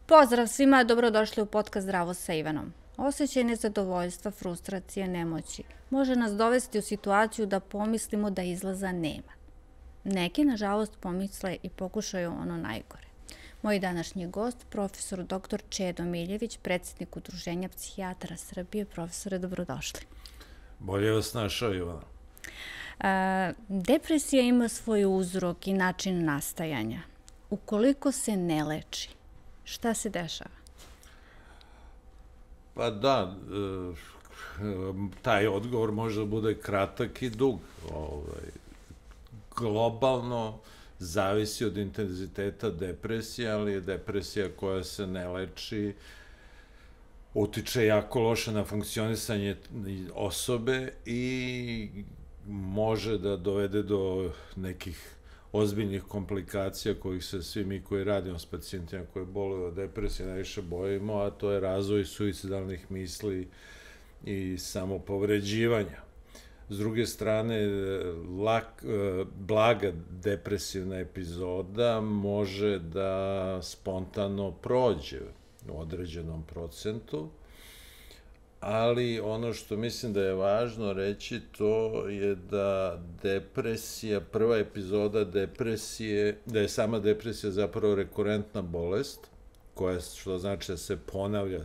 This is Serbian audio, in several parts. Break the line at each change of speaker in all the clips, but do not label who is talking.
Pozdrav svima, dobrodošli u podcast Zdravo sa Ivanom. Osjećaj nezadovoljstva, frustracije, nemoći može nas dovesti u situaciju da pomislimo da izlaza nema. Neki, nažalost, pomisle i pokušaju ono najgore. Moj današnji gost, profesor dr. Čedo Miljević, predsjednik Udruženja psihijatara Srbije. Profesore, dobrodošli.
Bolje vas našao, Ivana.
Depresija ima svoj uzrok i način nastajanja. Ukoliko se ne leči, šta se dešava?
Pa da, taj odgovor može da bude kratak i dug. Globalno zavisi od intenziteta depresije, ali je depresija koja se ne leči utiče jako loše na funkcionisanje osobe i može da dovede do nekih ozbiljnih komplikacija kojih se svi mi koji radimo s pacijentima koji boluju od depresije najviše bojimo, a to je razvoj suicidalnih misli i samopovređivanja. S druge strane, blaga depresivna epizoda može da spontano prođe u određenom procentu, ali ono što mislim da je važno reći to je da depresija, prva epizoda depresije, da je sama depresija zapravo rekurentna bolest, koja, što znači da se ponavlja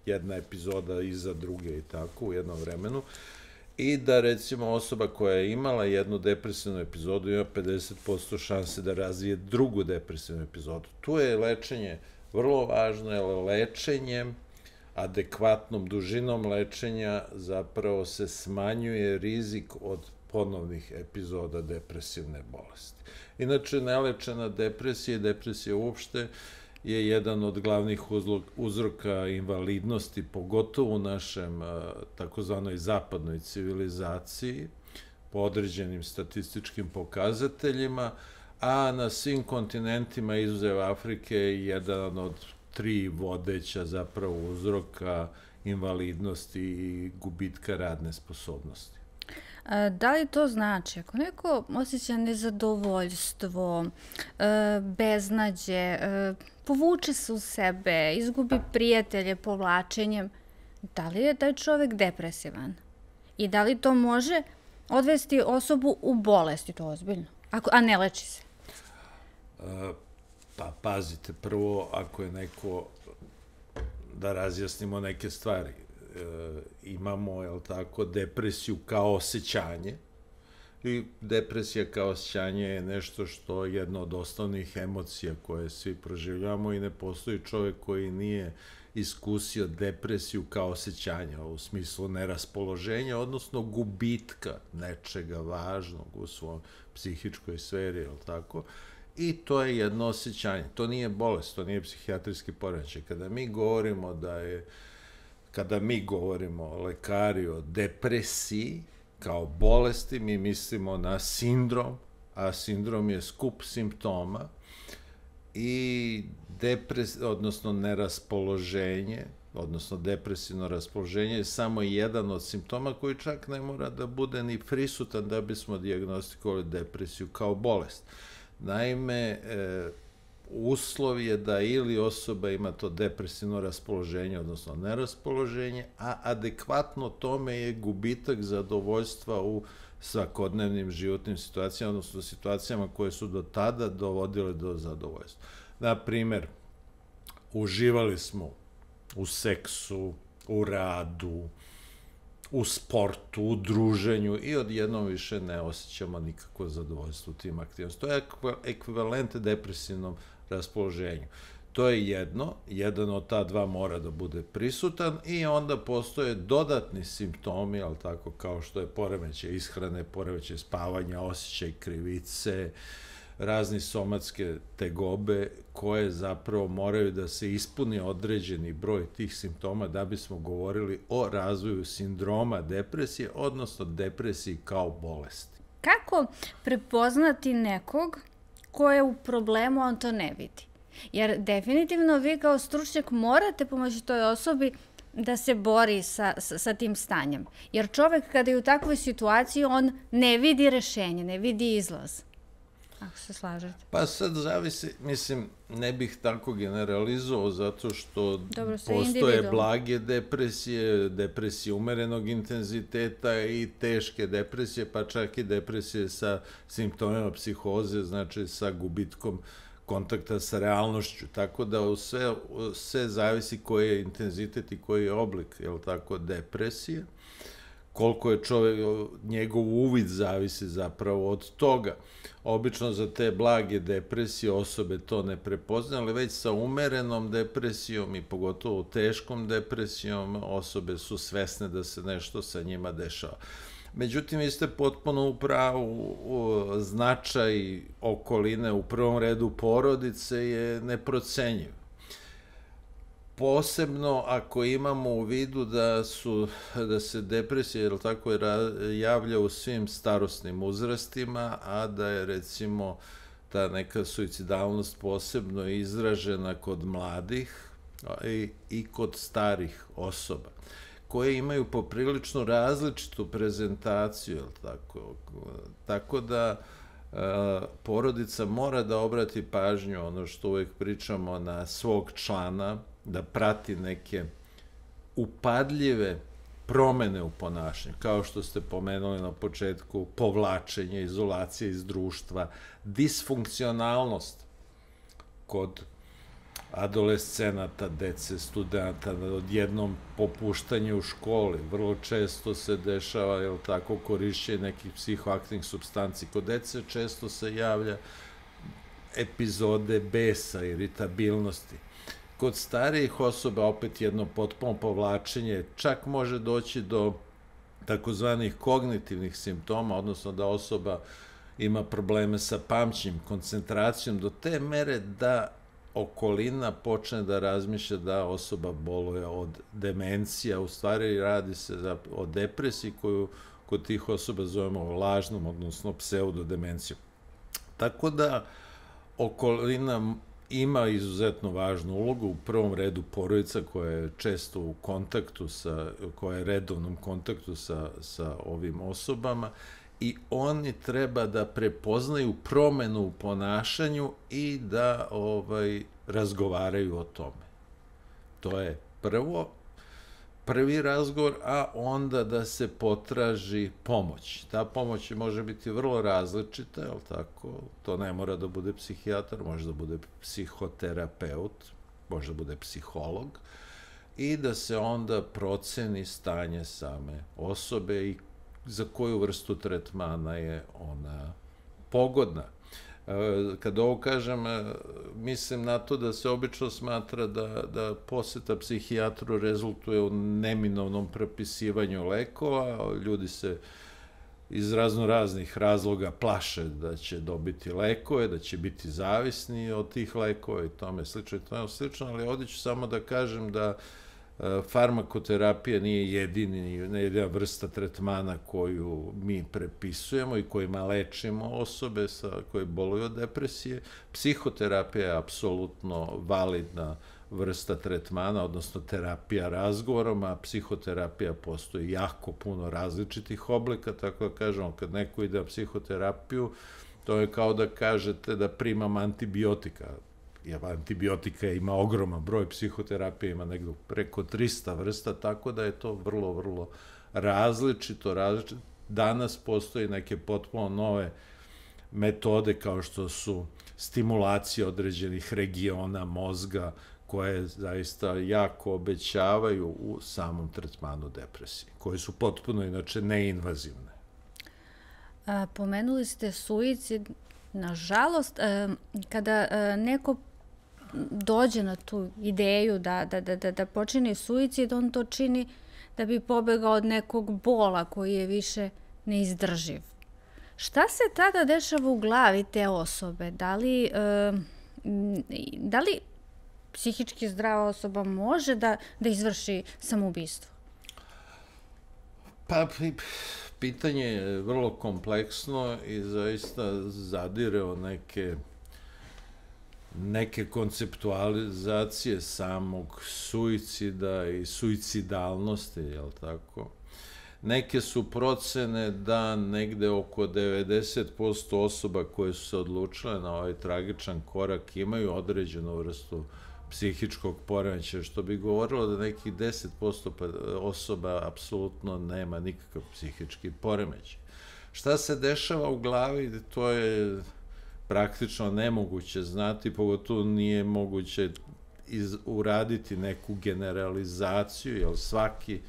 jedna epizoda iza druge i tako u jednom vremenu, i da recimo osoba koja je imala jednu depresivnu epizodu ima 50% šanse da razvije drugu depresivnu epizodu. Tu je lečenje vrlo važno, jer lečenjem, adekvatnom dužinom lečenja zapravo se smanjuje rizik od ponovnih epizoda depresivne bolesti. Inače, nelečena depresija i depresija uopšte je jedan od glavnih uzroka invalidnosti, pogotovo u našem takozvanoj zapadnoj civilizaciji, po određenim statističkim pokazateljima, a na svim kontinentima izuzev Afrike je jedan od 3 vodeća zapravo uzroka invalidnosti i gubitka radne sposobnosti.
Da li to znači, ako neko osjeća nezadovoljstvo, beznađe, povuče se u sebe, izgubi prijatelje povlačenjem, da li je taj čovek depresivan? I da li to može odvesti osobu u bolest, i to ozbiljno, a ne leči se?
Pa pazite, prvo, ako je neko, da razjasnimo neke stvari, imamo, jel tako, depresiju kao osjećanje, i depresija kao osjećanje je nešto što je jedna od osnovnih emocija koje svi proživljamo i ne postoji čovjek koji nije iskusio depresiju kao osjećanje, u smislu neraspoloženja, odnosno gubitka nečega važnog u svojoj psihičkoj sferi, jel tako? I to je jedno osjećanje. To nije bolest, to nije psihijatrijski poremećaj. Kada mi govorimo lekari o depresiji kao bolesti, mi mislimo na sindrom, a sindrom je skup simptoma i odnosno neraspoloženje, odnosno depresivno raspoloženje je samo jedan od simptoma koji čak ne mora da bude ni prisutan da bismo dijagnostikovali depresiju kao bolest. Naime, uslov je da ili osoba ima to depresivno raspoloženje, odnosno neraspoloženje, a adekvatno tome je gubitak zadovoljstva u svakodnevnim životnim situacijama, odnosno situacijama koje su do tada dovodile do zadovoljstva. Na primer, uživali smo u seksu, u radu, u sportu, u druženju i odjednom više ne osjećamo nikakvo zadovoljstvo u tim aktivnostima. To je ekvivalent depresivnom raspoloženju. To je jedan od ta dva mora da bude prisutan i onda postoje dodatni simptomi, ali tako kao što je poremećaj ishrane, poremećaj spavanja, osjećaj krivice, razni somatske tegobe koje zapravo moraju da se ispuni određeni broj tih simptoma da bismo govorili o razvoju sindroma depresije, odnosno depresiji kao bolesti.
Kako prepoznati nekog ko je u problemu, a on to ne vidi? Jer definitivno vi kao stručnjak morate pomoći toj osobi da se bori sa tim stanjem. Jer čovek kada je u takvoj situaciji, on ne vidi rešenje, ne vidi izlaz. ako se slažete.
Pa sad zavisi, mislim, ne bih tako generalizovao zato što postoje blage depresije, depresije umerenog intenziteta i teške depresije, pa čak i depresije sa simptomima psihoze, znači sa gubitkom kontakta sa realnošću, tako da sve zavisi koji je intenzitet i koji je oblik, jel tako, depresije. Koliko je njegov uvid zavisi zapravo od toga. Obično za te blage depresije osobe to ne prepoznaju, ali već sa umerenom depresijom i pogotovo teškom depresijom osobe su svesne da se nešto sa njima dešava. Međutim, vi ste potpuno u pravu, značaj okoline, u prvom redu porodice, je neprocenjiv. Posebno ako imamo u vidu da se depresija, jel tako, javlja u svim starosnim uzrastima, a da je recimo ta neka suicidalnost posebno izražena kod mladih i kod starih osoba, koje imaju poprilično različitu prezentaciju, jel tako? Tako da porodica mora da obrati pažnju, ono što uvek pričamo, na svog člana, da prati neke upadljive promene u ponašanju, kao što ste pomenuli na početku, povlačenje, izolacija iz društva, disfunkcionalnost kod adolescenata, dece, studenta, odjednom popuštanje u školi. Vrlo često se dešava, jel tako, korišćenje nekih psihoaktivnih supstanci. Kod dece često se javlja epizode besa, iritabilnosti. Kod starijih osoba opet jedno potpuno povlačenje, čak može doći do takozvanih kognitivnih simptoma, odnosno da osoba ima probleme sa pamćenjem, koncentracijom, do te mere da okolina počne da razmišlja da osoba boluje od demencija. U stvari radi se o depresiji koju kod tih osoba zovemo lažnom, odnosno pseudodemencijom. Tako da okolina ima izuzetno važnu ulogu, u prvom redu porodica koja je često u kontaktu koja je redovnom kontaktu sa ovim osobama, i oni treba da prepoznaju promenu u ponašanju i da razgovaraju o tome. To je prvi razgovor, a onda da se potraži pomoć. Ta pomoć može biti vrlo različita, je li tako? To ne mora da bude psihijatar, može da bude psihoterapeut, može da bude psiholog, i da se onda proceni stanje same osobe i za koju vrstu tretmana je ona pogodna. Kad ovo kažem, mislim na to da se obično smatra da poseta psihijatru rezultuje u neminovnom propisivanju lekova. Ljudi se iz raznih razloga plaše da će dobiti lekove, da će biti zavisni od tih lekova i tome slično, ali ovdje ću samo da kažem da farmakoterapija nije jedina vrsta tretmana koju mi prepisujemo i kojima lečimo osobe koje boluju od depresije. Psihoterapija je apsolutno validna vrsta tretmana, odnosno terapija razgovorom, a psihoterapija postoji jako puno različitih oblika, tako da kažemo, kad neko ide na psihoterapiju, to je kao da kažete da primam antibiotika. Antibiotika ima ogroman broj, psihoterapija ima negdje preko 300 vrsta, tako da je to vrlo, vrlo različito. Danas postoji neke potpuno nove metode kao što su stimulacije određenih regiona mozga, koje zaista jako obećavaju u samom tretmanu depresije, koje su potpuno inače neinvazivne.
Pomenuli ste suicid. Nažalost, kada neko dođe na tu ideju da počini suicid, on to čini da bi pobegao od nekog bola koji je više neizdrživ. Šta se tada dešava u glavi te osobe? Da li psihički zdrava osoba može da izvrši samoubistvo?
Pa, pitanje je vrlo kompleksno i zaista zadire o neke konceptualizacije samog suicida i suicidalnosti, jel tako? Neke su procene da negde oko 90% osoba koje su se odlučile na ovaj tragičan korak imaju određenu vrstu psihičkog poremećaja, što bi govorilo da nekih 10% osoba apsolutno nema nikakav psihički poremećaj. Šta se dešava u glavi, to je praktično nemoguće znati, pogotovo nije moguće uraditi neku generalizaciju, jer svaki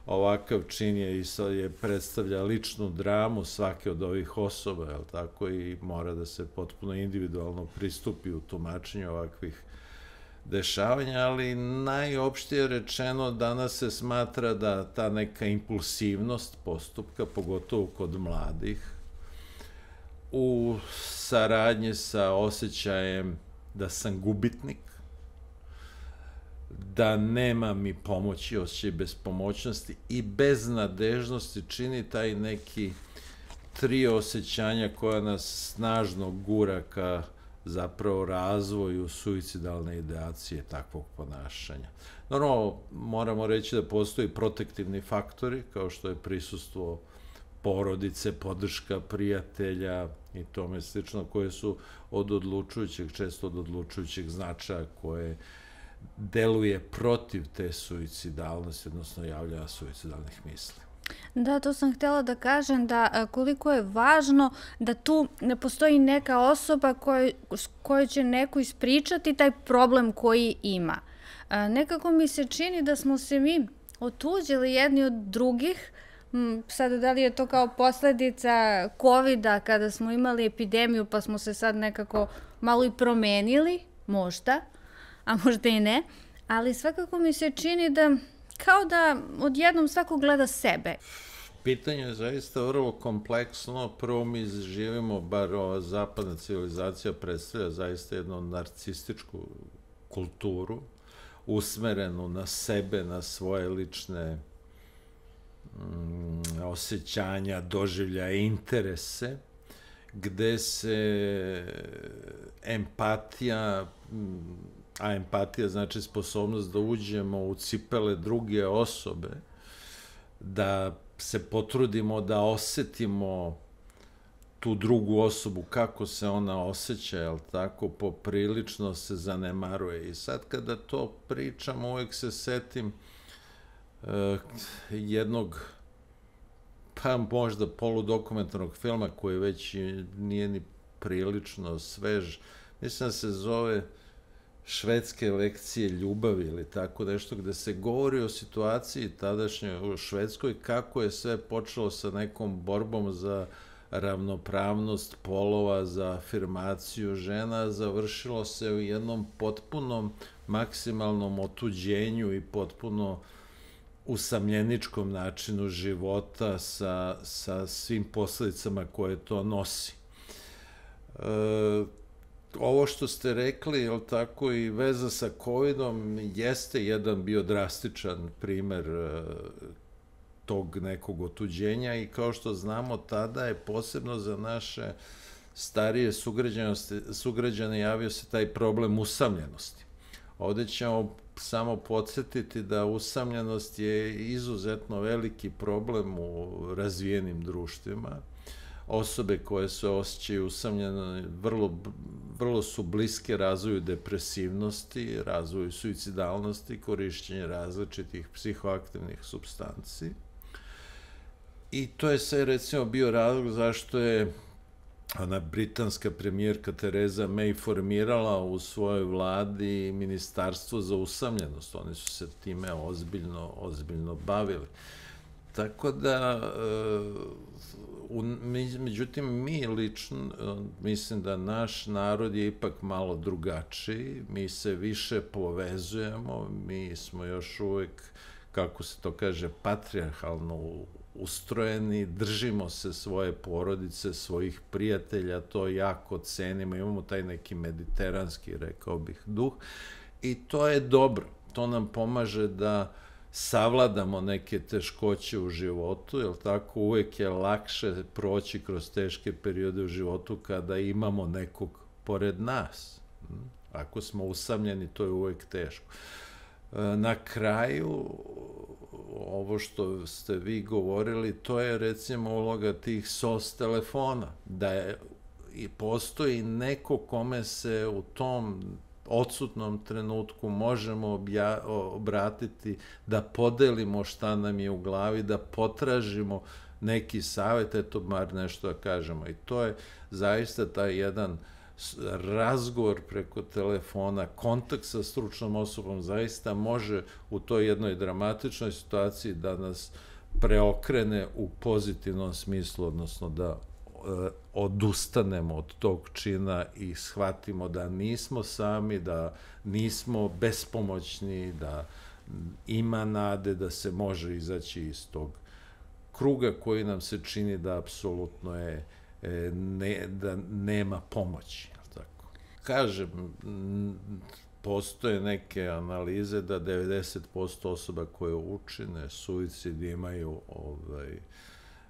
ovakav čin predstavlja ličnu dramu svake od ovih osoba, jel tako, i mora da se potpuno individualno pristupi u tumačenju ovakvih dešavanja, ali najopštije rečeno danas se smatra da ta neka impulsivnost postupka, pogotovo kod mladih, u saradnji sa osjećajem da sam gubitnik, da nema mi pomoći, osjećaj bespomoćnosti i beznadežnosti čini taj neki tri osjećanja koja nas snažno gura ka zapravo razvoju suicidalne ideacije takvog ponašanja. Normalno, moramo reći da postoji protektivni faktori, kao što je prisustvo porodice, podrška prijatelja i tome slično, koje su često od odlučujućeg značaja, koje deluje protiv te suicidalnosti, odnosno javljanja suicidalnih misli.
Da, to sam htjela da kažem, da koliko je važno da tu ne postoji neka osoba kojoj će neko ispričati taj problem koji ima. Nekako mi se čini da smo se mi otuđili jedni od drugih. Sada, da li je to kao posledica COVID-a kada smo imali epidemiju pa smo se sad nekako malo i promenili, možda, a možda i ne, ali svakako mi se čini da kao da odjednom svako gleda sebe.
Pitanje je zaista vrlo kompleksno. Prvo, mi živimo, bar ova zapadna civilizacija predstavlja zaista jednu narcističku kulturu, usmerenu na sebe, na svoje lične osjećanja, doživljaja, interese, gde se empatija, a empatija znači sposobnost da uđemo u cipele druge osobe, da se potrudimo da osetimo tu drugu osobu, kako se ona osjeća, jel tako, poprilično se zanemaruje. I sad kada to pričam, uvek se setim jednog, pa možda poludokumentarnog filma koji već nije ni prilično svež, mislim da se zove Švedske lekcije ljubavi ili tako nešto, gde se govori o situaciji tadašnjoj u Švedskoj, kako je sve počelo sa nekom borbom za ravnopravnost polova, za afirmaciju žena, završilo se u jednom potpunom maksimalnom otuđenju i potpuno usamljeničkom načinu života sa svim posledicama koje to nosi. Ovo što ste rekli, jel tako, i veza sa COVID-om jeste jedan bio drastičan primer tog nekog otuđenja i kao što znamo, tada je posebno za naše starije sugrađane javio se taj problem usamljenosti. Ovde ćemo samo podsjetiti da usamljenost je izuzetno veliki problem u razvijenim društvima. Osobe koje se osjećaju usamljene vrlo su bliske razvoju depresivnosti, razvoju suicidalnosti, korišćenje različitih psihoaktivnih supstanci. I to je sve, recimo, bio razlog zašto je ona britanska premijerka Theresa May formirala u svojoj vladi ministarstvo za usamljenost. Oni su se time ozbiljno bavili. Tako da, međutim, mi lično, mislim da naš narod je ipak malo drugačiji, mi se više povezujemo, mi smo još uvek, kako se to kaže, patrijarhalno ustrojeni, držimo se svoje porodice, svojih prijatelja, to jako cenimo, imamo taj neki mediteranski, rekao bih, duh i to je dobro, to nam pomaže da savladamo neke teškoće u životu, jer tako uvek je lakše proći kroz teške periode u životu kada imamo nekog pored nas. Ako smo usamljeni, to je uvek teško. Na kraju, ovo što ste vi govorili, to je recimo uloga tih SOS telefona, da postoji neko kome se u tom odsutnom trenutku možemo obratiti, da podelimo šta nam je u glavi, da potražimo neki savjet, eto bar nešto da kažemo. I to je zaista taj jedan razgovor preko telefona, kontakt sa stručnom osobom zaista može u toj jednoj dramatičnoj situaciji da nas preokrene u pozitivnom smislu, odnosno da odustanemo od tog čina i shvatimo da nismo sami, da nismo bespomoćni, da ima nade da se može izaći iz tog kruga koji nam se čini da apsolutno je da nema pomoći. Kažem, postoje neke analize da 90% osoba koje učine suicid imaju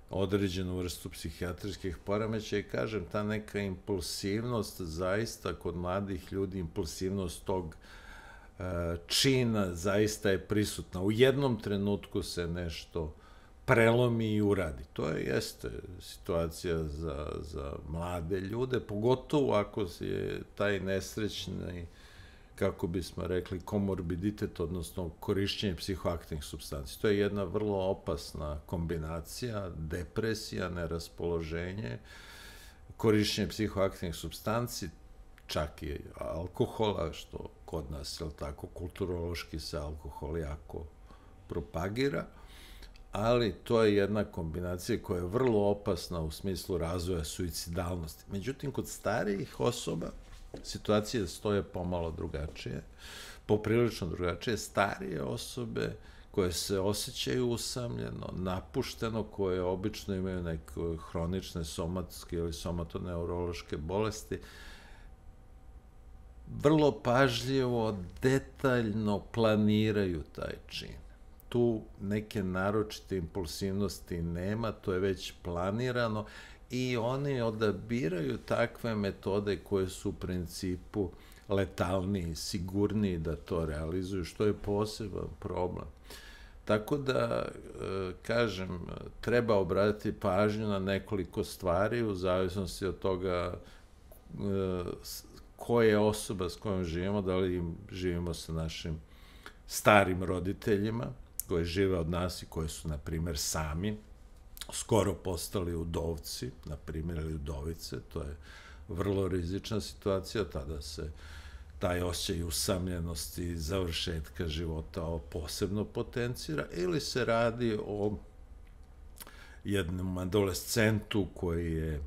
određenu vrstu psihijatrijskih poremećaja i kažem, ta neka impulsivnost zaista kod mladih ljudi, impulsivnost tog čina zaista je prisutna. U jednom trenutku se nešto prelomi i uradi. To jeste situacija za mlade ljude, pogotovo ako je taj nesrećni, kako bismo rekli, komorbiditet, odnosno korišćenje psihoaktivnih supstanci. To je jedna vrlo opasna kombinacija, depresija, neraspoloženje, korišćenje psihoaktivnih supstanci, čak i alkohola, što kod nas, je tako, kulturološki se alkohol jako propagira, ali to je jedna kombinacija koja je vrlo opasna u smislu razvoja suicidalnosti. Međutim, kod starijih osoba situacije stoje pomalo drugačije, poprilično drugačije. Starije osobe koje se osjećaju usamljeno, napušteno, koje obično imaju neke hronične somatske ili somatoneurološke bolesti, vrlo pažljivo, detaljno planiraju taj čin. Tu neke naročite impulsivnosti nema, to je već planirano i oni odabiraju takve metode koje su u principu letalniji, sigurniji da to realizuju, što je poseban problem. Tako da, kažem, treba obratiti pažnju na nekoliko stvari u zavisnosti od toga ko je osoba s kojom živimo, da li živimo sa našim starim roditeljima, koji žive od nas i koji su, na primjer, sami, skoro postali udovci, na primjer, ili udovice, to je vrlo rizična situacija, tada se taj osjećaj usamljenosti i završetka života posebno potencira, ili se radi o jednom adolescentu koji je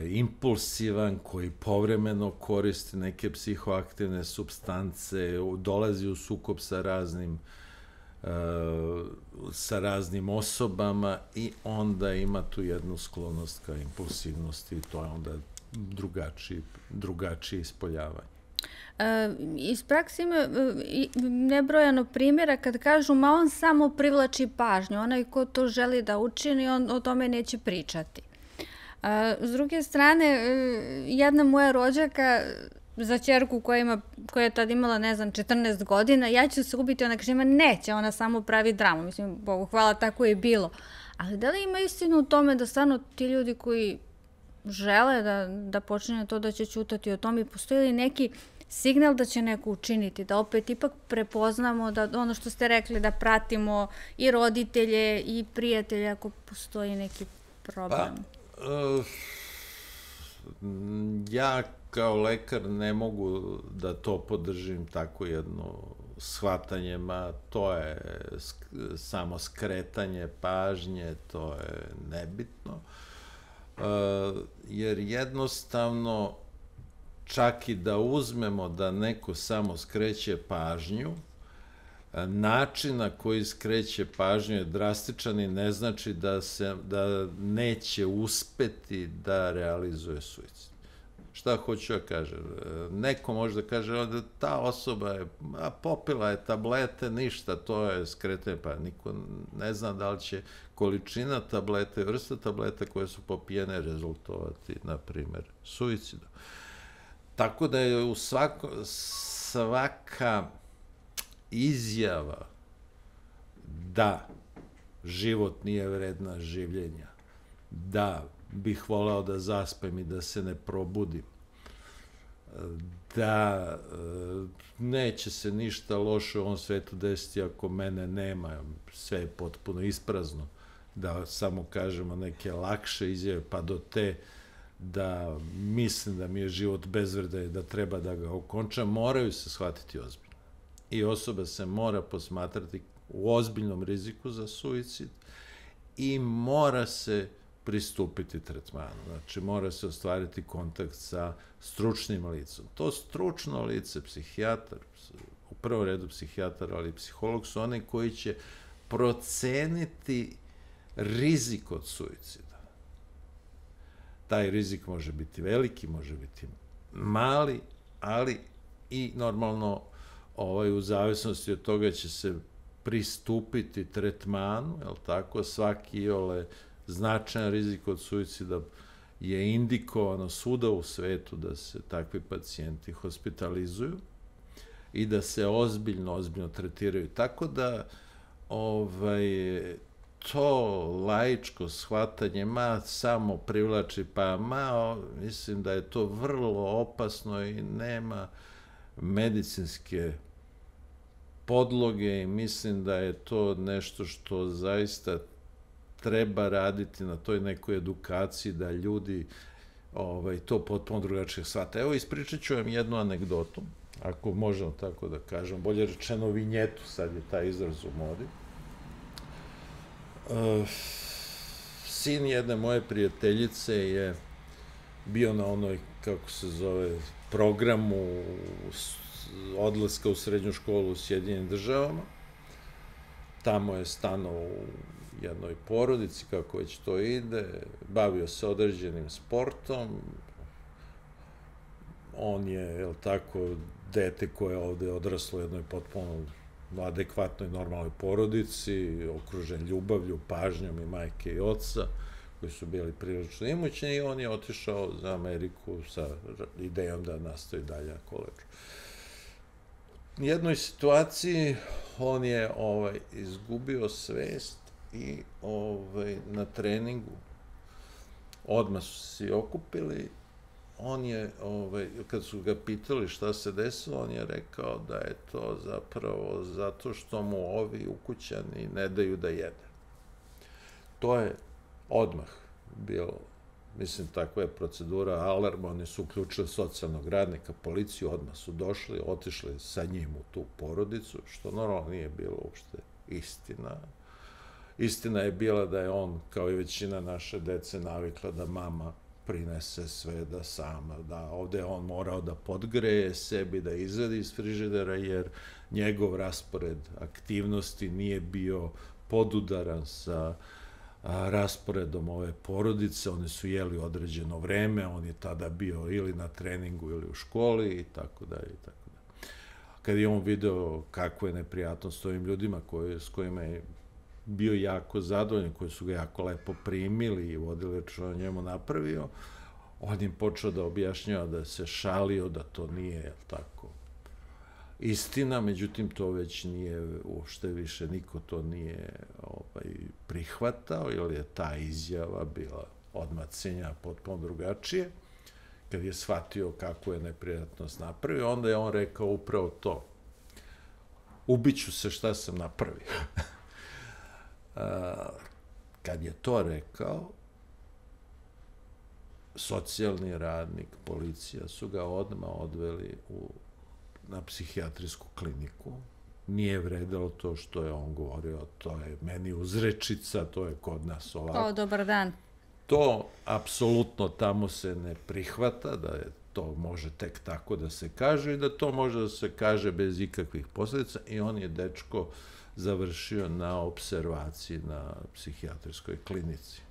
impulsivan, koji povremeno koristi neke psihoaktivne supstance, dolazi u sukob sa raznim osobama i onda ima tu jednu sklonost ka impulsivnosti i to je onda drugačije ispoljavanje.
Iz prakse ima nebrojano primjera kad kažu ma on samo privlači pažnju, onaj ko to želi da učini, on o tome neće pričati. S druge strane, jedna moja rođaka za ćerku koja je tad imala, ne znam, 14 godina, ja ću se ubiti, ona kaže, ima neće, ona samo pravi dramu. Mislim, Bogu hvala, tako je bilo. Ali da li ima istinu u tome da stvarno ti ljudi koji žele da počne to da će ćutati o tome i postoji li neki signal da će neko učiniti, da opet ipak prepoznamo da ono što ste rekli, da pratimo i roditelje i prijatelje ako postoji neki problem?
Ja kao lekar ne mogu da to podržim, tako jedno shvatanje, to je samo skretanje pažnje, to je nebitno, jer jednostavno čak i da uzmemo da neko samo skreće pažnju, način na koji skreće pažnju je drastičan i ne znači da neće uspeti da realizuje suicid. Šta hoću da kažem? Neko može da kaže da ta osoba je popila je tablete, ništa, to je skretanje pažnje. Niko ne zna da li će količina tableta i vrsta tableta koje su popijene rezultovati, na primjer, suicidom. Tako da je svaka izjava da život nije vredna življenja, da bih voleo da zaspem i da se ne probudim, da neće se ništa loše u ovom svetu desiti ako mene nema, sve je potpuno isprazno, da samo kažemo neke lakše izjave, pa do te da mislim da mi je život bezvredan i da treba da ga okončam, moraju se shvatiti ozbiljno. I osoba se mora posmatrati u ozbiljnom riziku za suicid i mora se pristupiti tretmanu. Znači, mora se ostvariti kontakt sa stručnim licom. To stručno lice, psihijatar, u prvom redu psihijatar, ali i psiholog, su oni koji će proceniti rizik od suicida. Taj rizik može biti veliki, može biti mali, ali i normalno u zavisnosti od toga će se pristupiti tretmanu, jel tako, svaki iole značajan rizik od suicida je indikovano svuda u svetu da se takvi pacijenti hospitalizuju i da se ozbiljno tretiraju. Tako da to laičko shvatanje, samo privlači, mislim da je to vrlo opasno i nema medicinske podloge i mislim da je to nešto što zaista treba raditi na toj nekoj edukaciji, da ljudi to potpuno drugačije shvate. Evo, ispričat ću vam jednu anegdotu, ako možemo tako da kažem, bolje rečeno vinjetu, sad je taj izraz u modi. Sin jedne moje prijateljice je bio na onoj, kako se zove, programu odlaska u srednju školu u Sjedinjenim Državama. Tamo je stanovao u jednoj porodici, kako već to ide, bavio se određenim sportom. On je, jel tako, dete koje je ovde odraslo u jednoj potpuno adekvatnoj, normalnoj porodici, okružen ljubavlju, pažnjom i majke i oca, koji su bili prilično imućni, i on je otišao za Ameriku sa idejom da nastavi dalje na koledžu. U jednoj situaciji on je izgubio svest i na treningu odmah su se svi okupili. On je, kad su ga pitali šta se desilo, on je rekao da je to zapravo zato što mu ovi ukućani ne daju da jede. To je odmah bilo, mislim, takva je procedura, alarm, oni su uključili socijalnog radnika, policiju, odmah su došli, otišli sa njim u tu porodicu, što normalno nije bilo uopšte istina. Istina je bila da je on, kao i većina naše dece, navikla da mama prinese sve, da sama, da ovde on morao da podgreje sebi, da izvedi iz frižidera, jer njegov raspored aktivnosti nije bio podudaran sa rasporedom ove porodice. Oni su jeli određeno vreme, on je tada bio ili na treningu ili u školi i tako dalje i tako dalje. Kad je on video kakva je neprijatnost ovim ljudima s kojima je bio jako zadovoljan, koji su ga jako lepo primili i vodili računa o njemu, napravio, on im počeo da objašnjava da se šalio, da to nije tako istina, međutim to već nije, uopšte više niko to nije prihvatao, jer je ta izjava bila odmah cenjena potpuno drugačije. Kad je shvatio kako je neprijatnost napravio, onda je on rekao upravo to: ubiću se šta sam napravio. Kad je to rekao, socijalni radnik, policija su ga odmah odveli na psihijatrijsku kliniku. Nije vredelo to što je on govorio, to je meni uzrečica, to je kod nas ovako.
Dobar dan.
To apsolutno tamo se ne prihvata, da je to može tek tako da se kaže i da to može da se kaže bez ikakvih posledica, i on je, dečko, završio na observaciji na psihijatrijskoj klinici.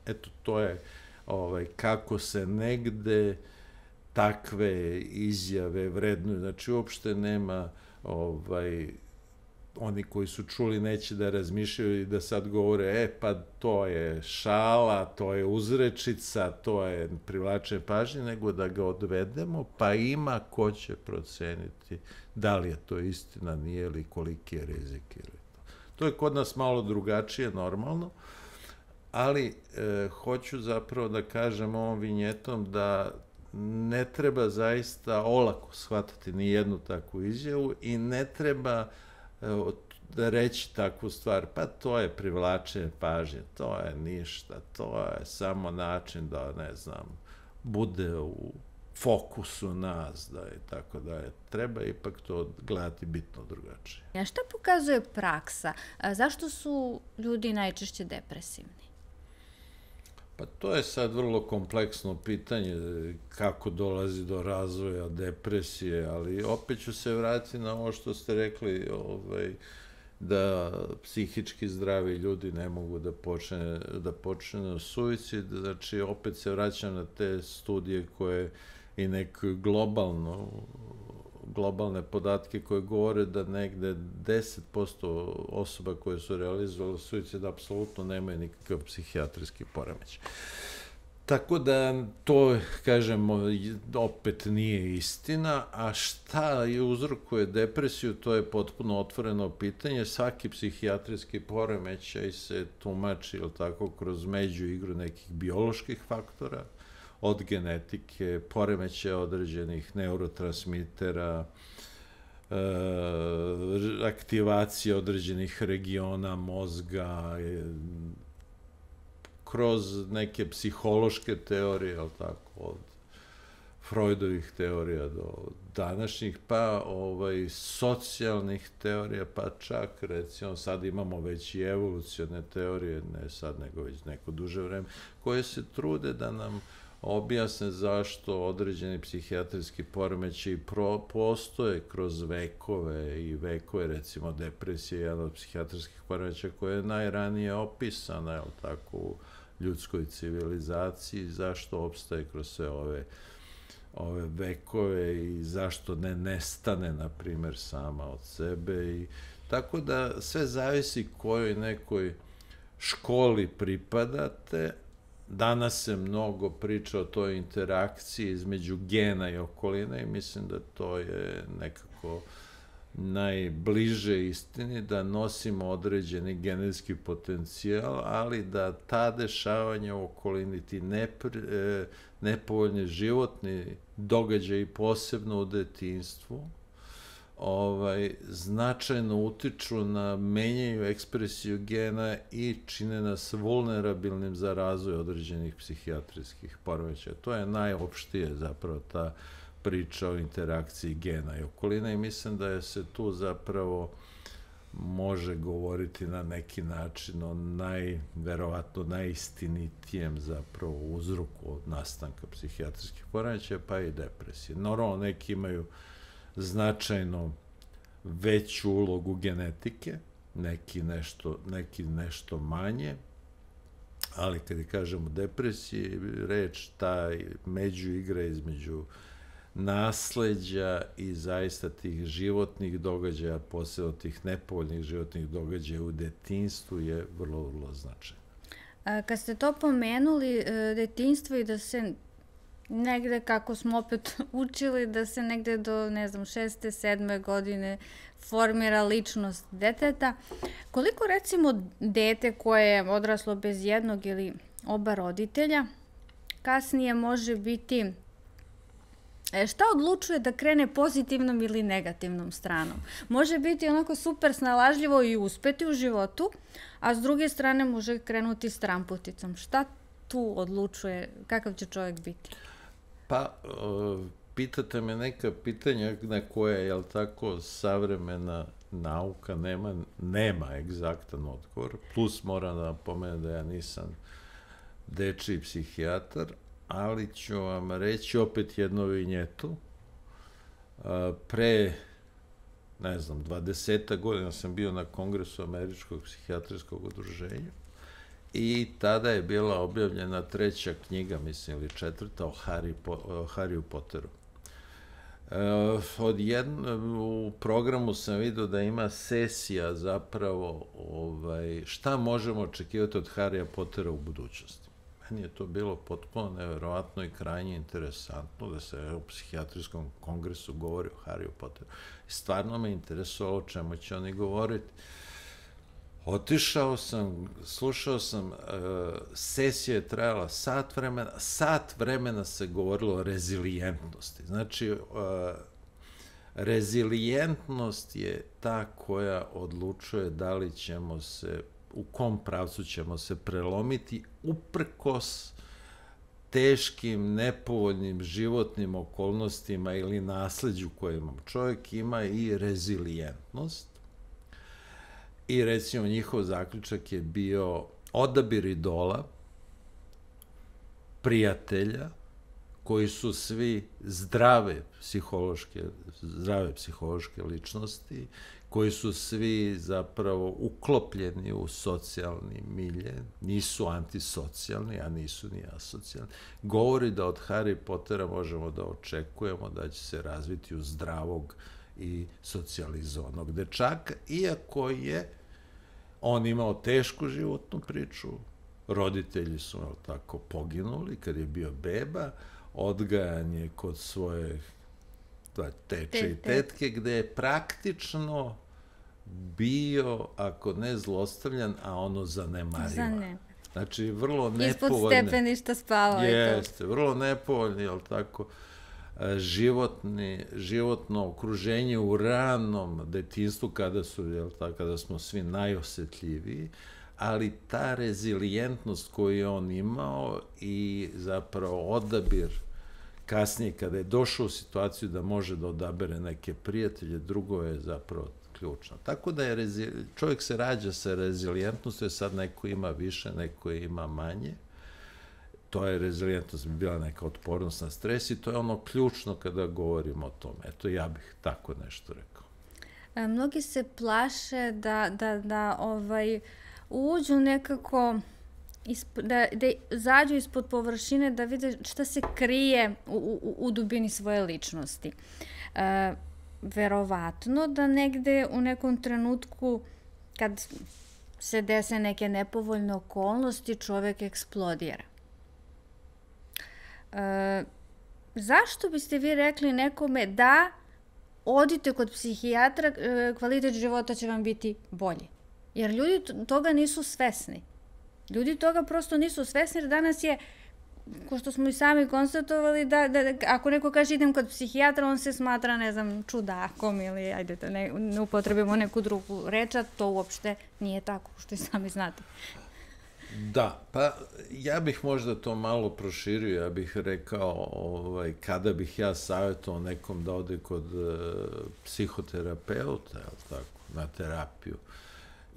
Eto, to je kako se negde takve izjave vrednuju. Znači, uopšte nema, oni koji su čuli neće da razmišljaju i da sad govore, pa to je šala, to je uzrečica, to je privlačenje pažnje, nego da ga odvedemo, pa ima ko će proceniti da li je to istina, nije, ili koliki je rizik ili to. To je kod nas malo drugačije, normalno, ali hoću zapravo da kažem ovom vinjetom da ne treba zaista olako shvatati ni jednu takvu izjavu i ne treba da reći takvu stvar, pa to je privlačenje pažnje, to je ništa, to je samo način da, ne znam, bude u fokusu nas, da je tako da je. Treba ipak to gledati bitno drugačije.
A šta pokazuje praksa? Zašto su ljudi najčešće depresivni?
Pa to je sad vrlo kompleksno pitanje kako dolazi do razvoja depresije, ali opet ću se vratiti na ovo što ste rekli, da psihički zdravi ljudi ne mogu da počne suicid, znači opet se vraćam na te studije koje i globalne podatke koje govore da negde 10% osoba koje su realizovali suicid apsolutno nemaju nikakav psihijatrijski poremećaj. Tako da to, kažemo, opet nije istina, a šta uzrokuje depresiju, to je potpuno otvoreno pitanje. Svaki psihijatrijski poremećaj se tumači, ili tako, kroz međuigru nekih bioloških faktora, od genetike, poremećaja određenih neurotransmitera, aktivacije određenih regiona mozga, kroz neke psihološke teorije, ali tako, od Freudovih teorija do današnjih, pa socijalnih teorija, pa čak, recimo, sad imamo već i evolucione teorije, ne sad, nego već neko duže vreme, koje se trude da nam objasne zašto određeni psihijatrijski poremećaji postoje kroz vekove i vekove, recimo depresija je jedan od psihijatrijskih poremećaja koja je najranije opisana, je li tako, u ljudskoj civilizaciji, zašto opstaje kroz sve ove vekove i zašto ne nestane, na primjer, sama od sebe. I tako da sve zavisi kojoj nekoj školi pripadate. Danas se mnogo priča o toj interakciji između gena i okoline i mislim da to je nekako najbliže istini, da nosimo određeni genetski potencijal, ali da ta dešavanja u okolini, ti nepovoljni životni događaji, posebno u detinjstvu, značajno utiču na menjaju ekspresiju gena i čine nas vulnerabilnim za razvoj određenih psihijatrijskih poremećaja. To je najopštije zapravo ta priča o interakciji gena i okoline i mislim da se tu zapravo može govoriti na neki način o verovatno najistinitijem zapravo uzroku od nastanka psihijatrijskih poremećaja, pa i depresije. Normalno, neki imaju značajno veću ulogu genetike, neki nešto manje, ali kada kažemo depresiji, reč ta međuigra između nasleđa i zaista tih životnih događaja, posebno tih nepovoljnih životnih događaja u detinjstvu je vrlo, vrlo značajno.
Kad ste to pomenuli, detinjstvo i da se negde, kako smo opet učili, da se negde do, ne znam, 6. 7. godine formira ličnost deteta. Koliko, recimo, dete koje je odraslo bez jednog ili oba roditelja, kasnije može biti, šta odlučuje da krene pozitivnom ili negativnom stranom? Može biti onako super snalažljivo i uspeti u životu, a s druge strane može krenuti stramputicom. Šta tu odlučuje, kakav će čovjek biti?
Pa, pitate me neka pitanja na koje, jel tako, savremena nauka nema egzaktan odgovor, plus moram da napomenem da ja nisam dečiji psihijatar, ali ću vam reći opet jednu vinjetu. Pre, ne znam, 20 godina sam bio na kongresu Američkog psihijatrijskog udruženja i tada je bila objavljena 3. knjiga, mislim, ili 4. o Harryu Potteru. U programu sam vidio da ima sesija zapravo šta možemo očekivati od Harrya Pottera u budućnosti. Meni je to bilo potpuno neverovatno i krajnje interesantno da se u psihijatrijskom kongresu govori o Harryu Potteru. Stvarno me interesovalo o čemu će oni govoriti. Otišao sam, slušao sam, sesija je trajala sat vremena se govorilo o rezilijentnosti. Znači, rezilijentnost je ta koja odlučuje da li ćemo se, u kom pravcu ćemo se prelomiti uprkos teškim, nepovoljnim životnim okolnostima ili nasleđu koje imam. Čovjek ima i rezilijentnost i recimo njihov zaključak je bio odabir idola, prijatelja, koji su svi zdrave psihološke ličnosti, koji su svi zapravo uklopljeni u socijalni milje, nisu antisocijalni, a nisu ni asocijalni. Govori da od Harry Pottera možemo da očekujemo da će se razviti u zdravog i socijalizovanog dečaka, iako je on imao tešku životnu priču, roditelji su tako poginuli kad je bio beba, odgajan je kod svoje teče i tetke, gde je praktično bio, ako ne zlostavljan, a ono zanemariva. Znači, vrlo nepovoljne...
Ispod stepeništa spavao je to.
Jeste, vrlo nepovoljni, jel tako, životno okruženje u ranom detinjstvu, kada smo svi najosetljiviji, ali ta rezilijentnost koju je on imao i zapravo odabir kasnije, kada je došao u situaciju da može da odabere neke prijatelje, drugo je zapravo ključno. Tako da je čovjek se rađa sa rezilijentnostom, sad neko ima više, neko ima manje. To je rezilijentnost, bi bila neka otpornost na stres i to je ono ključno kada govorimo o tome. Eto, ja bih tako nešto rekao.
Mnogi se plaše da uđu nekako, da zađu ispod površine, da vide šta se krije u dubini svoje ličnosti. Verovatno da negde u nekom trenutku, kad se dese neke nepovoljne okolnosti, čovjek eksplodira. Zašto biste vi rekli nekome da odite kod psihijatra, kvalitet života će vam biti bolji? Jer ljudi toga nisu svesni. Ljudi toga prosto nisu svesni, jer danas je, ko što smo i sami konstatovali, da ako neko kaže idem kod psihijatra, on se smatra, ne znam, čudakom ili, ajde, ne upotrebimo neku drugu reč, a to uopšte nije tako, što i sami znate.
Da, pa ja bih možda to malo proširio, ja bih rekao kada bih ja savjetovao nekom da ode kod psihoterapeuta, na terapiju,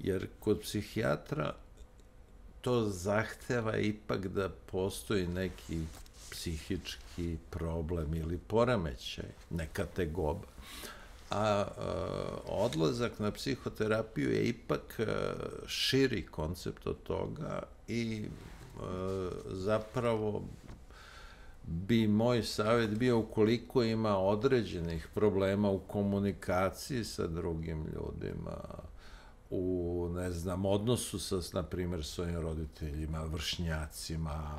jer kod psihijatra to zahteva ipak da postoji neki psihički problem ili poremećaj, neka tegoba. A odlazak na psihoterapiju je ipak širi koncept od toga i zapravo bi moj savjet bio, ukoliko ima određenih problema u komunikaciji sa drugim ljudima, u, ne znam, odnosu sa, na primjer, svojim roditeljima, vršnjacima,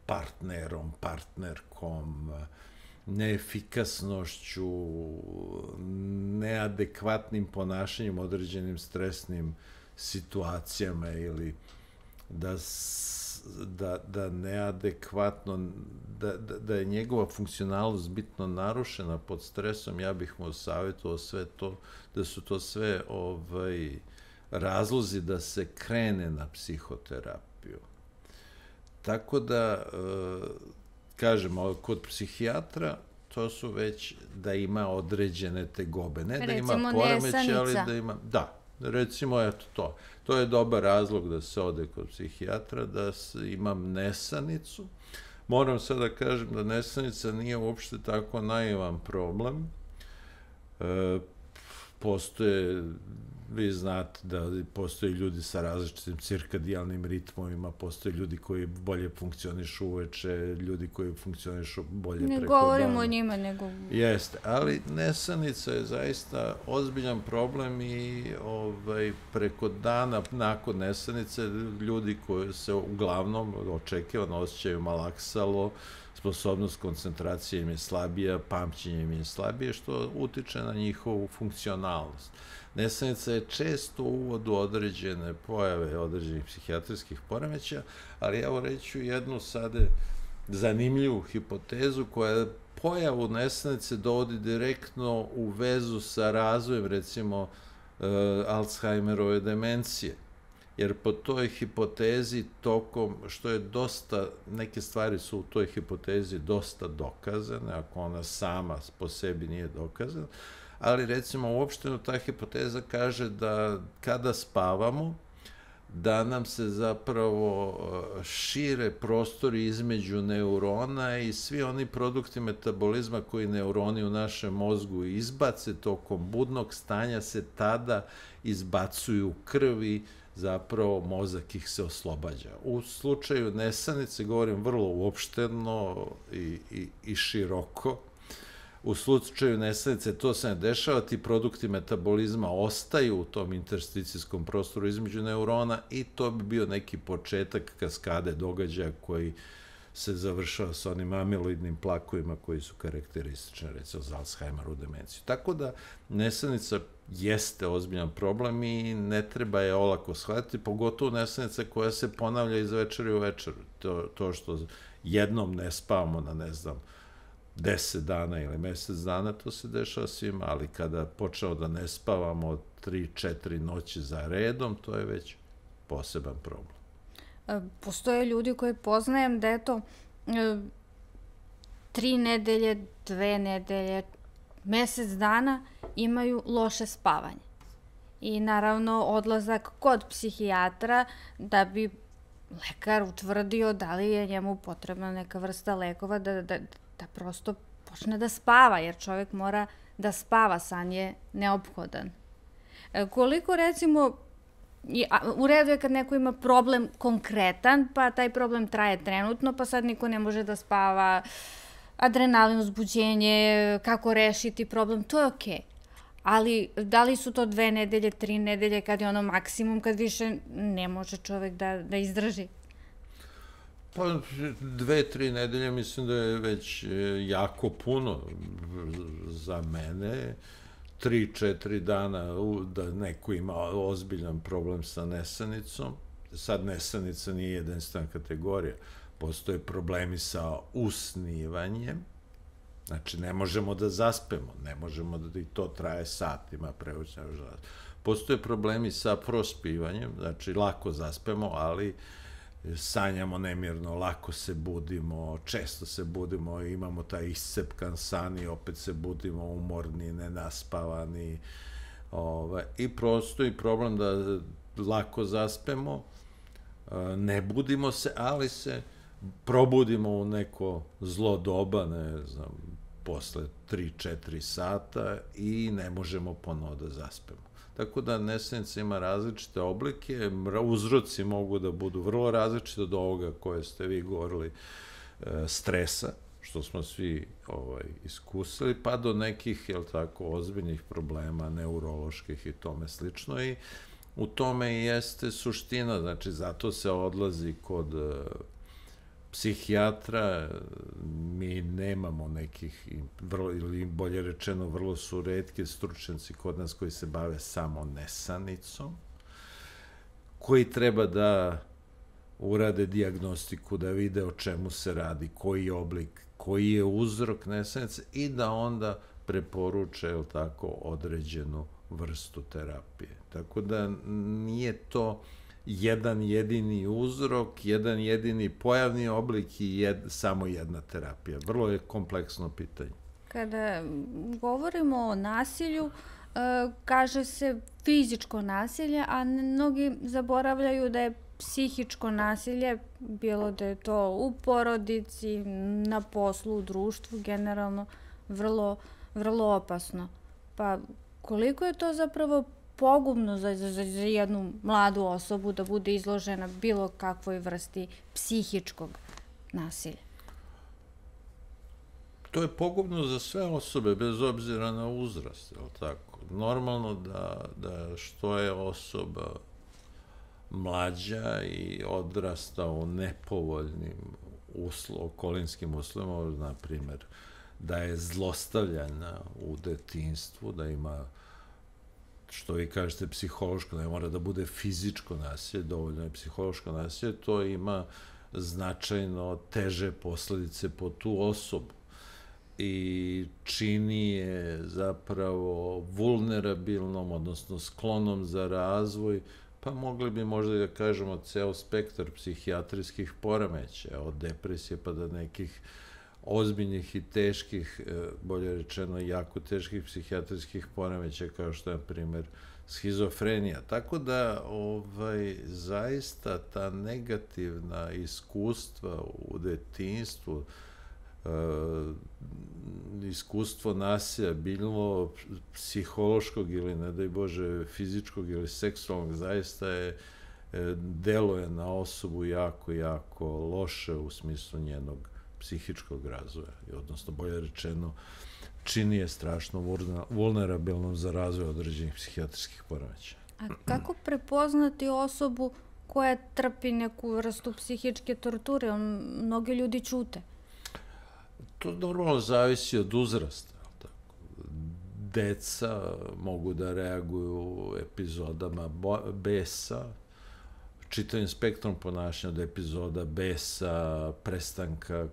partnerom, partnerkom, neefikasnošću, neadekvatnim ponašanjem, određenim stresnim situacijama ili da neadekvatno, da je njegova funkcionalnost bitno narušena pod stresom, ja bih mu savjetovao sve to, da su to sve razlozi da se krene na psihoterapiju. Tako da, kažem, kod psihijatra to su već da ima određene tegobe. Ne da ima poremeće, ali da ima... Da, recimo, eto to. To je dobar razlog da se ode kod psihijatra, da imam nesanicu. Moram sad da kažem da nesanica nije uopšte tako naivan problem. Postoje, vi znate da postoje ljudi sa različitim cirkadijalnim ritmovima, postoje ljudi koji bolje funkcionišu uveče, ljudi koji funkcionišu bolje preko dana.
Ne govorimo o njima, nego...
Jeste, ali nesanica je zaista ozbiljan problem i preko dana nakon nesanice ljudi koji se uglavnom očekivano osjećaju malaksalo, sposobnost koncentracije im je slabija, pamćenje im je slabije, što utiče na njihovu funkcionalnost. Nesanica je često uvod u određene pojave određenih psihijatrijskih poremećaja, ali evo reću jednu sada zanimljivu hipotezu koja pojavu nesanice dovodi direktno u vezu sa razvojem, recimo, Alzheimerove demencije. Jer po toj hipotezi što je dosta, neke stvari su u toj hipotezi dosta dokazane, ako ona sama po sebi nije dokazana, ali recimo uopšteno ta hipoteza kaže da kada spavamo, da nam se zapravo šire prostori između neurona i svi oni produkti metabolizma koji neuroni u našem mozgu izbace tokom budnog stanja se tada izbacuju u krvi, zapravo mozak ih se oslobađa. U slučaju nesanice, govorim vrlo uopšteno i široko, u slučaju nesanice to se ne dešava, ti produkti metabolizma ostaju u tom intersticijskom prostoru između neurona i to bi bio neki početak kaskade događaja koji se završava sa onim amiloidnim plakovima koji su karakteristični, recimo za Alzheimerovu demenciju. Tako da nesanica jeste ozbiljan problem i ne treba je olako shvatiti, pogotovo nesanica koja se ponavlja iz večeri u večeru. To što jednom ne spavamo na, ne znam, 10 dana ili mesec dana, to se dešava svima, ali kada počeo da ne spavamo 3-4 noći za redom, to je već poseban problem.
Postoje ljudi koji poznajem da eto 3 nedelje, 2 nedelje, mesec dana imaju loše spavanje. I naravno odlazak kod psihijatra da bi lekar utvrdio da li je njemu potrebna neka vrsta lekova da prosto počne da spava, jer čovjek mora da spava, san je neophodan. Koliko recimo, u redu je kad neko ima problem konkretan, pa taj problem traje trenutno, pa sad niko ne može da spava, adrenalin, uzbuđenje, kako rešiti problem, to je okej. Ali da li su to 2 nedelje, 3 nedelje, kad je ono maksimum, kad više ne može čovjek da izdrži?
Pa 2-3 nedelje mislim da je već jako puno za mene. 3-4 dana da neko ima ozbiljan problem sa nesanicom. Sad nesanica nije jedinstvena kategorija. Postoje problemi sa usnivanjem. Znači, ne možemo da zaspemo, ne možemo da i to traje satima, postoje problemi sa prospivanjem, znači lako zaspemo, ali sanjamo nemirno, lako se budimo, često se budimo, imamo taj iscepkan san i opet se budimo umorni, nenaspavani. I postoji problem da lako zaspemo, ne budimo se, ali se probudimo u neko zlo doba, ne znam, posle 3-4 sata i ne možemo ponovo da zaspemo. Tako da nesanica ima različite oblike, uzroci mogu da budu vrlo različite od ovoga koje ste vi govorili, stresa, što smo svi iskusili, pa do nekih, jel tako, ozbiljnih problema, neuroloških i tome slično. I u tome i jeste suština, znači zato se odlazi kod psihijatra, mi nemamo nekih, ili bolje rečeno, vrlo su retki stručnjaci kod nas koji se bave samo nesanicom, koji treba da urade dijagnostiku, da vide o čemu se radi, koji je oblik, koji je uzrok nesanice i da onda preporuče, jel tako, određenu vrstu terapije. Tako da nije to jedan jedini uzrok, jedan jedini pojavni oblik i samo jedna terapija. Vrlo je kompleksno pitanje.
Kada govorimo o nasilju, kaže se fizičko nasilje, a mnogi zaboravljaju da je psihičko nasilje, bilo da je to u porodici, na poslu, u društvu, generalno vrlo opasno. Pa koliko je to zapravo pogubno za jednu mladu osobu da bude izložena bilo kakvoj vrsti psihičkog nasilja?
To je pogubno za sve osobe, bez obzira na uzrast, je li tako? Normalno da što je osoba mlađa i odrasta u nepovoljnim okolinskim uslovima, na primjer, da je zlostavljana u detinjstvu, da ima, što vi kažete, psihološko, ne mora da bude fizičko nasilje, dovoljno je psihološko nasilje, to ima značajno teže posledice po tu osobu i čini je zapravo vulnerabilnom, odnosno sklonom za razvoj, pa mogli bi možda da kažemo ceo spektar psihijatrijskih poremećaja, od depresije pa do nekih ozbiljnih i teških, bolje rečeno jako teških psihijatrijskih poremećaja, kao što je, na primjer, schizofrenija. Tako da, zaista ta negativna iskustva u detinjstvu, iskustvo nasilja, bilo psihološkog ili, ne daj Bože, fizičkog ili seksualnog, zaista deluje na osobu jako, jako loše u smislu njenog psihičkog razvoja, odnosno, bolje rečeno, čini je strašno vulnerabilnom za razvoj određenih psihijatrijskih poremećaja.
A kako prepoznati osobu koja trpi neku vrstu psihičke torture? Mnogi ljudi ćute.
To normalno zavisi od uzrasta. Deca mogu da reaguju epizodama besa, čitavim spektrom ponašanja, od epizoda besa, prestanka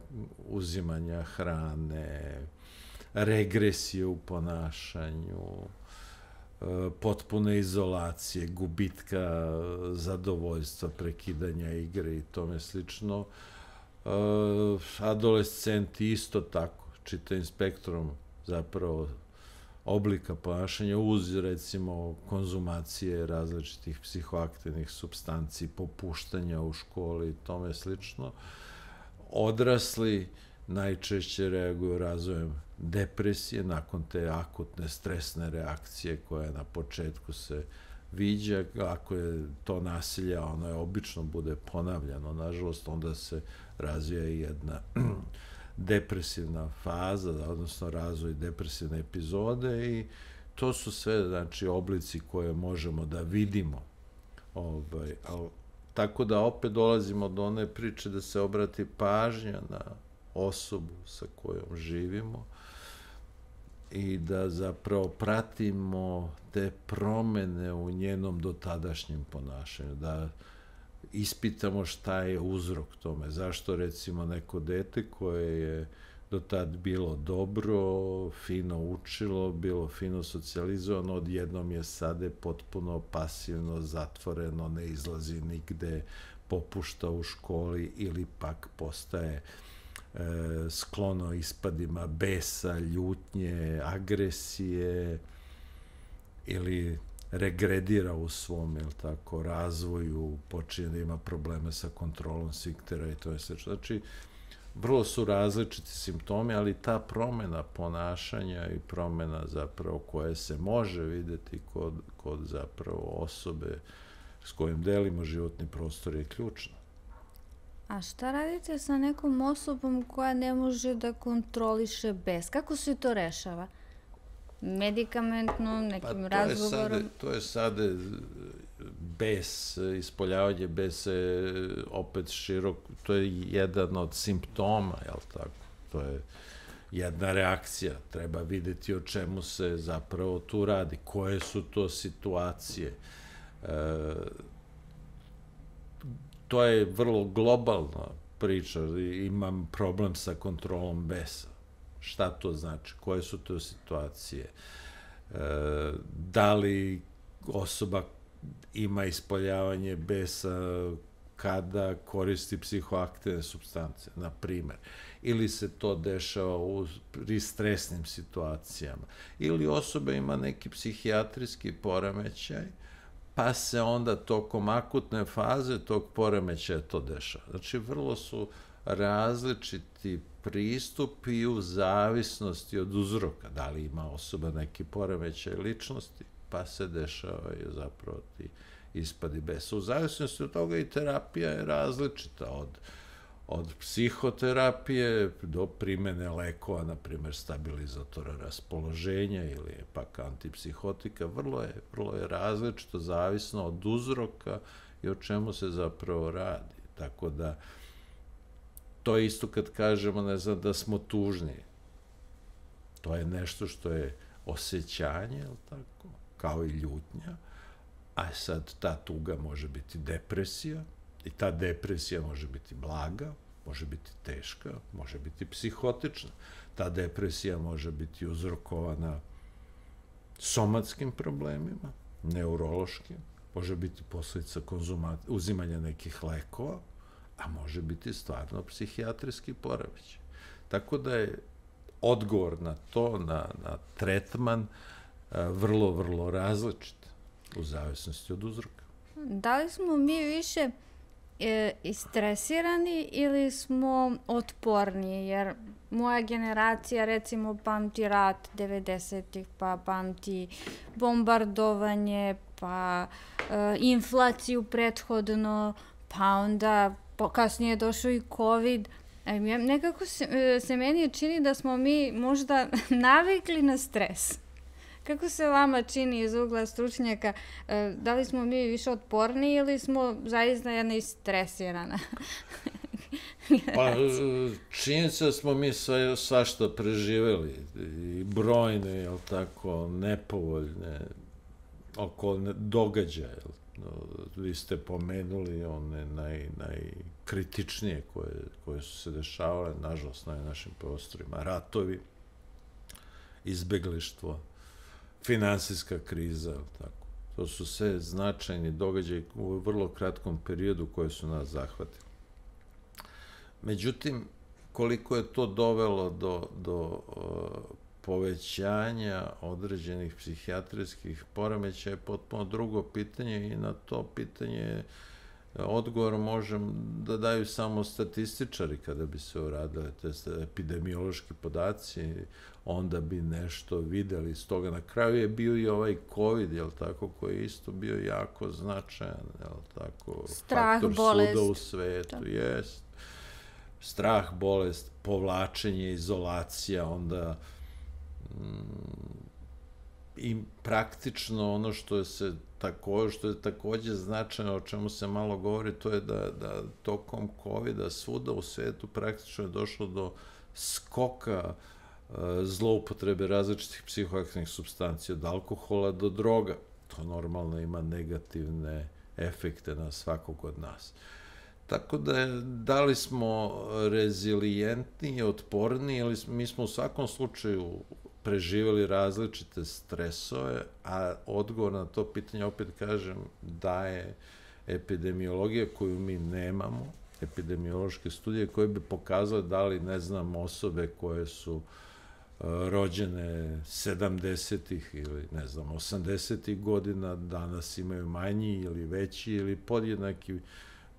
uzimanja hrane, regresije u ponašanju, potpune izolacije, gubitka zadovoljstva, prekidanja igre i tome slično. Adolescenti isto tako, čitavim spektrom zapravo oblika ponašanja uz, recimo, konzumacije različitih psihoaktivnih supstanci, popuštanja u školi i tome slično. Odrasli najčešće reaguju razvojem depresije nakon te akutne stresne reakcije koja na početku se viđa. Ako je to nasilje, ono je obično bude ponavljano, nažalost, onda se razvija i jedna depresivna faza, odnosno razvoj depresivne epizode, i to su sve, znači, oblici koje možemo da vidimo. Tako da opet dolazimo do one priče da se obrati pažnja na osobu sa kojom živimo i da zapravo pratimo te promene u njenom dotadašnjem ponašanju, da ispitamo šta je uzrok tome, zašto, recimo, neko dete koje je do tad bilo dobro, fino učilo, bilo fino socijalizovano, odjednom je sada potpuno pasivno, zatvoreno, ne izlazi nigde, popušta u školi ili pak postaje sklono ispadima besa, ljutnje, agresije, ili regredira u svom, razvoju, počinje da ima probleme sa kontrolom sfiktera i to je sve. Znači, vrlo su različiti simptomi, ali ta promena ponašanja i promena zapravo koja se može videti kod zapravo osobe s kojim delimo životni prostor je ključna.
A šta radite sa nekom osobom koja ne može da kontroliše bes? Kako se to rešava? Medikamentno, nekim razgovorom?
To je sada bes, ispoljavanje besa je opet širok, to je jedan od simptoma, jel tako? To je jedna reakcija. Treba videti o čemu se zapravo tu radi, koje su to situacije. To je vrlo globalna priča, imam problem sa kontrolom besa. Šta to znači? Koje su to situacije? Da li osoba ima ispoljavanje besa kada koristi psihoaktivne supstance, na primer, ili se to dešava pri stresnim situacijama, ili osoba ima neki psihijatrijski poremećaj, pa se onda tokom akutne faze tog poremećaja to dešava. Znači, vrlo su različiti pristupi u zavisnosti od uzroka. Da li ima osoba neki poremećaj ličnosti, pa se dešavaju zapravo ti ispadi besa. U zavisnosti od toga i terapija je različita, od psihoterapije do primene lekova, na primjer stabilizatora raspoloženja ili pak antipsihotika. Vrlo je različito, zavisno od uzroka i o čemu se zapravo radi. Tako da To je isto kad kažemo, ne znam, da smo tužni. To je nešto što je osjećanje, je li tako, kao i ljutnja, a sad ta tuga može biti depresija, i ta depresija može biti blaga, može biti teška, može biti psihotična. Ta depresija može biti uzrokovana somatskim problemima, neurološkim, može biti posljedica uzimanja nekih lekova, a može biti stvarno psihijatrijski poremećaj. Tako da je odgovor na to, na tretman, vrlo, vrlo različit u zavisnosti od uzroka.
Da li smo mi više istresirani ili smo otporniji? Jer moja generacija, recimo, pamti rat 90-ih, pa pamti bombardovanje, pa inflaciju prethodno, pa onda kasnije došao i COVID. Nekako se meni čini da smo mi možda navikli na stres. Kako se vama čini iz ugla stručnjaka, da li smo mi više otporni ili smo zaista jedna istresirana?
Pa, činjenica smo mi svašta preživeli i brojne, jel tako, nepovoljne okolne događaje. Vi ste pomenuli one najkritičnije koje su se dešavale, nažalost, na našim prostorima. Ratovi, izbeglištvo, finansijska kriza, jel tako. To su sve značajni događaji u vrlo kratkom periodu koje su nas zahvatili. Međutim, koliko je to dovelo do povećanja određenih psihijatrijskih poremećaja je potpuno drugo pitanje i na to pitanje odgovor možem da daju samo statističari kada bi se uradili te epidemiološki podaci, onda bi nešto videli. Stoga na kraju je bio i ovaj COVID, jel tako, koji je isto bio jako značajan, jel tako,
strah,
faktor
bolest.
Svuda u svetu, jest. Strah, bolest, povlačenje, izolacija, onda i praktično ono što je takođe značajno, o čemu se malo govori, to je da tokom COVID-a svuda u svetu praktično je došlo do skoka zloupotrebe različitih psihoaktivnih supstancija, od alkohola do droga. To normalno ima negativne efekte na svakog od nas. Tako da li smo rezilijentni, otporni, ili mi smo u svakom slučaju preživjeli različite stresove, a odgovor na to pitanje, opet kažem, daje epidemiologija koju mi nemamo, epidemiološke studije koje bi pokazale da li, ne znam, osobe koje su rođene 70-ih ili, ne znam, 80-ih godina danas imaju manji ili veći ili podjednaki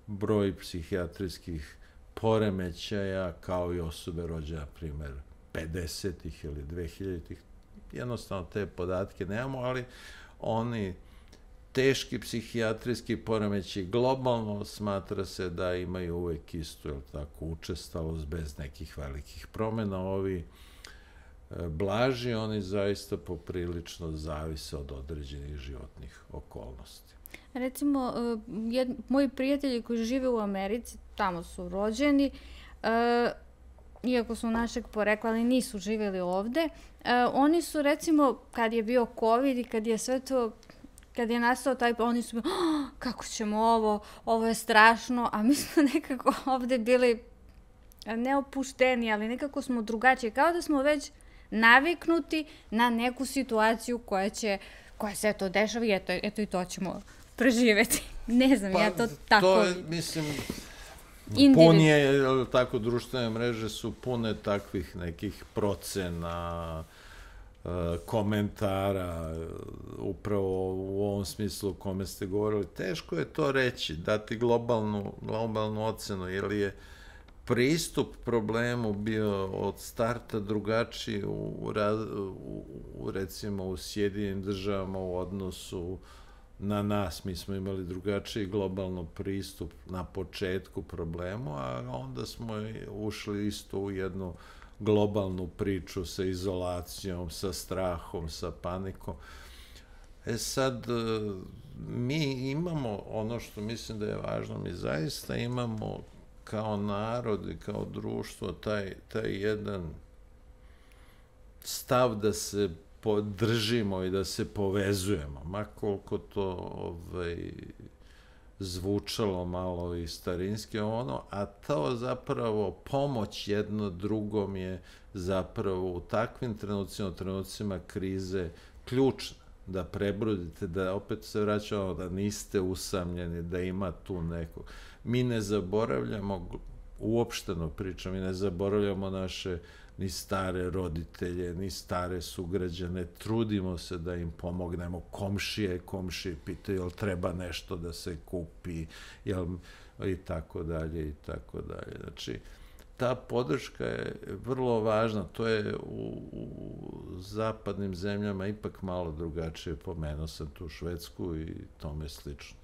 broj psihijatrijskih poremećaja kao i osobe rođene, na primjer, 50-ih ili 2000-ih. Jednostavno te podatke nemamo, ali oni teški psihijatrijski poremećaji globalno smatra se da imaju uvek istu, jel tako, učestalost bez nekih velikih promjena. Ovi blaži, oni zaista poprilično zavise od određenih životnih okolnosti.
Recimo, moji prijatelji koji žive u Americi, tamo su rođeni, iako su našeg porekla, ali nisu živjeli ovde, oni su, recimo, kad je bio COVID i kad je sve to, kad je nastao taj, oni su bili, kako ćemo ovo je strašno, a mi smo nekako ovde bili neopušteni, ali nekako smo drugačiji, kao da smo već naviknuti na neku situaciju koja se to dešava i eto i to ćemo preživeti. Ne znam, ja to tako...
To je, mislim, tako, društvene mreže su pune takvih nekih procena, komentara, upravo u ovom smislu u kome ste govorili. Teško je to reći, dati globalnu ocenu, jer je pristup problemu bio od starta drugačiji recimo u Sjedinjenim državama u odnosu na nas. Mi smo imali drugačiji globalni pristup na početku problemu, a onda smo ušli isto u jednu globalnu priču sa izolacijom, sa strahom, sa panikom. Sad, mi imamo ono što mislim da je važno, mi zaista imamo kao narod i kao društvo taj jedan stav da se podržimo i da se povezujemo, ma koliko to zvučalo malo i starinski, a to zapravo pomoć jedno drugom je zapravo u takvim trenucima krize ključna, da prebrodite, da opet se vraćamo, da niste usamljeni, da ima tu nekog. Mi ne zaboravljamo, uopšteno pričam, mi ne zaboravljamo naše ni stare roditelje, ni stare sugrađane, trudimo se da im pomognemo, komšije pitaju jel treba nešto da se kupi, i tako dalje, i tako dalje. Znači, ta podrška je vrlo važna, to je u zapadnim zemljama ipak malo drugačije, pomenuo sam tu Švedsku i tome slično.